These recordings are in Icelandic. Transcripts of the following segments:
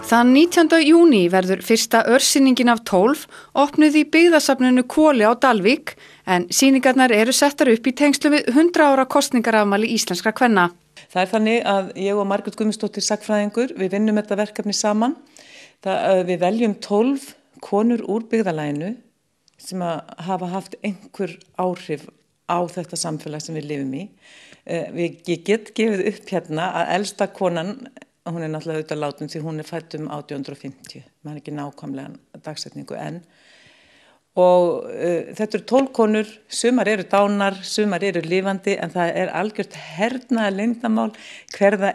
Þann 19. júní verður fyrsta örsýningin af 12 opnuð í byggðasafninu Hvoli á Dalvík en sýningarnar eru settar upp í tengslum við 100 ára kosningarafmæli íslenskra kvenna. Það er þannig að ég og Margrét Guðmundsdóttir sagnfræðingur, við vinnum þetta verkefni saman. Við veljum 12 konur úr byggðarlaginu sem hafa haft einhver áhrif á þetta samfélag sem við lifum í. Ég get gefið upp hérna að elsta konan, hún er náttúrulega auðvitað látin því hún er fædd 1850, maður ekki nákvæmlega dagsetningu enn. Og þetta eru 12 konur, sumar eru dánar, sumar eru lifandi, en það er algjört hernaðarleyndarmál hverjar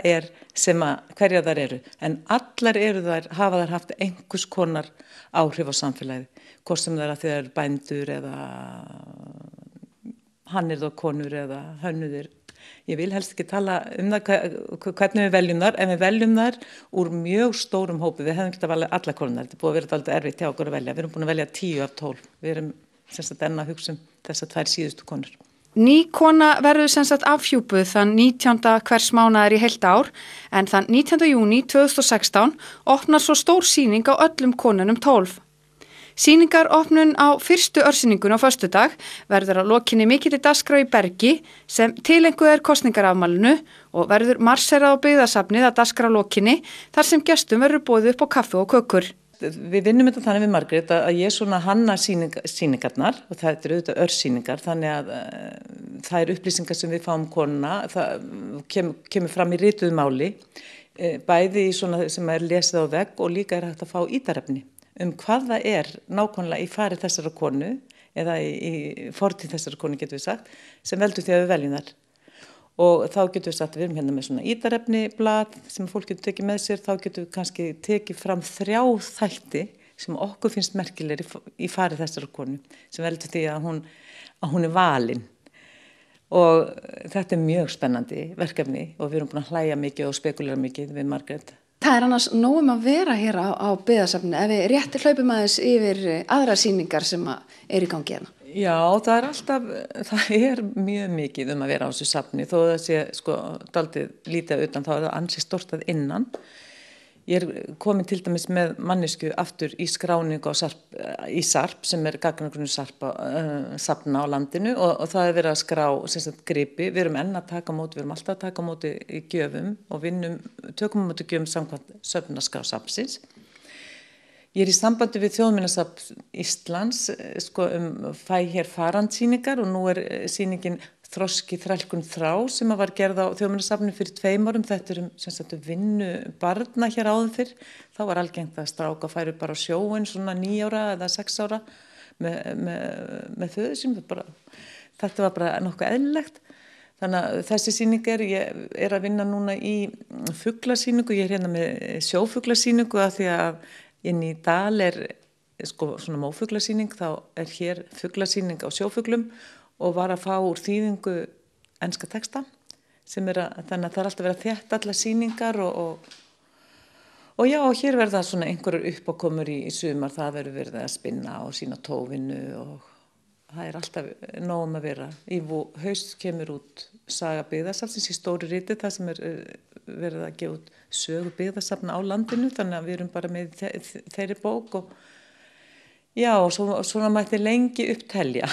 þær eru. En allar hafa þær haft einhvers konar áhrif á samfélagið, hvort sem það er að þau eru bændur eða hannyrðar konur eða hönnuðir. Ég vil helst ekki tala það hvernig við veljum þar, en við veljum þar úr mjög stórum hópi. Við hefðum ekki að velja alla konurnar, þetta er búið að vera dálítið erfitt hjá okkur að velja. Við erum búin að velja 10 af 12. Við erum enn að hugsa þessar 2 síðustu konur. Ný kona verður afhjúpuð þann 19. hvers mánaðar í heilt ár, en þann 19. júní 2016 opnar svo stór sýning á öllum konunum 12. Sýningaropnun á fyrstu örsýningun á föstudag verður að lokinni mikilli dagskrá í Bergi sem tileinkuð kosningarafmælinu og verður marserað á byggðasafnið að dagskrá lokinni þar sem gestum verður boðið upp á kaffi og kökur. Við vinnum þetta þannig við Margrét að ég hanna sýningarnar og það eru auðvitað örsýningar þannig að það eru upplýsingar sem við fáum konuna, það kemur fram í rituðu máli, bæði í svona sem lesið á vegg og líka hægt að fá ítarefni. Hvað það er nákvæmlega í fari þessara konu eða í fortíð þessara konu getum við sagt sem veldur því að við veljum þær og þá getum við sagt að við erum hérna með svona ítarefni blað sem fólk getur tekið með sér, þá getum við kannski tekið fram 3 þætti sem okkur finnst merkilegir í fari þessara konu sem veldur því að hún er valin og þetta er mjög spennandi verkefni og við erum búin að hlæja mikið og spekulera mikið við Margrét. Það er annars nóg að vera hér á byggðasafninu ef við rétti hlaupum aðeins yfir aðra sýningar sem eru í gangi hérna. Já, það er mjög mikið að vera á þessu safni þó það sé dálítið lítið utan þá er það ansi stórt að innan. Ég er komin til dæmis með mannesku aftur í skráningu í Sarp sem er gagnagrunnur safna á landinu og það er verið að skrá gripi. Við erum enn að taka á móti, við erum alltaf að taka á móti í gjöfum og tökum á móti gjöfum samkvæmt söfnaskrá safnsins. Ég er í sambandi við Þjóðminjasafn Íslands, fæ hér farandsýningar og nú er sýningin Þroski þrælkun þrá sem var gerð á Þjóðminjasafninu fyrir 2 árum. Þetta vinnu barna hér áður fyrr. Þá var algengt að stráka færu bara á sjóinn svona 9 ára eða 6 ára með föður sínum. Þetta var bara nokkuð eðlilegt. Þannig að þessi sýning ég er að vinna núna í fuglasýningu. Ég er hérna með sjófuglasýningu af því að inn í Dal er svona mófuglasýning. Þá er hér fuglasýning á sjófuglum og var að fá úr þýðingu enska texta þannig að það er alltaf verið að þétta allar sýningar og já, og hér verða svona einhverjar uppákomur í sumar, það verið að spinna og sína tóvinnu og það er alltaf nóg að vera. Í haust kemur út saga byggðasafnsins í stóru riti þar sem verið að gefa út sögu byggðasafna á landinu þannig að við erum bara með þeirri bók og já, og svona mætti lengi upptelja.